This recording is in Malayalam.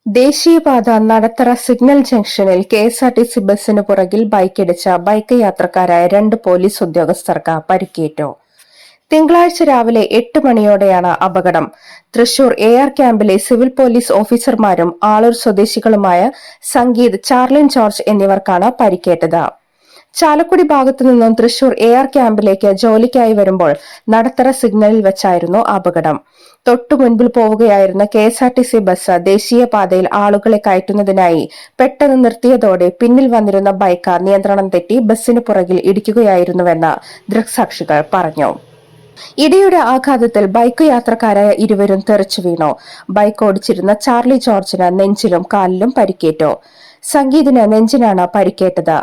ദേശീയപാത നടത്തറ സിഗ്നൽ ജംഗ്ഷനിൽ കെഎസ്ആർടിസി ബസിന് പുറകിൽ ബൈക്കിടിച്ച ബൈക്ക് യാത്രക്കാരായ 2 പോലീസ് ഉദ്യോഗസ്ഥർക്ക് പരിക്കേറ്റു. തിങ്കളാഴ്ച രാവിലെ 8 മണിയോടെയാണ് അപകടം. തൃശൂർ AR ക്യാമ്പിലെ സിവിൽ പോലീസ് ഓഫീസർമാരും ആളൂർ സ്വദേശികളുമായ സംഗീത്, ചാർലിൻ ജോർജ് എന്നിവർക്കാണ് പരിക്കേറ്റത്. ചാലക്കുടി ഭാഗത്തു നിന്നും തൃശൂർ AR ക്യാമ്പിലേക്ക് ജോലിക്കായി വരുമ്പോൾ നടത്തറ സിഗ്നലിൽ വെച്ചായിരുന്നു അപകടം. തൊട്ടു മുൻപിൽ പോവുകയായിരുന്ന KSRTC ബസ് ദേശീയപാതയിൽ ആളുകളെ കയറ്റുന്നതിനായി പെട്ടെന്ന് നിർത്തിയതോടെ പിന്നിൽ വന്നിരുന്ന ബൈക്ക് നിയന്ത്രണം തെറ്റി ബസിന് പുറകിൽ ഇടിക്കുകയായിരുന്നുവെന്ന് ദൃക്സാക്ഷികൾ പറഞ്ഞു. ഇടിയുടെ ആഘാതത്തിൽ ബൈക്ക് യാത്രക്കാരായ ഇരുവരും തെറിച്ചു വീണു. ബൈക്ക് ഓടിച്ചിരുന്ന ചാർലി ജോർജിന് നെഞ്ചിലും കാലിലും പരിക്കേറ്റു. സംഗീതിന് നെഞ്ചിനാണ് പരിക്കേറ്റത്.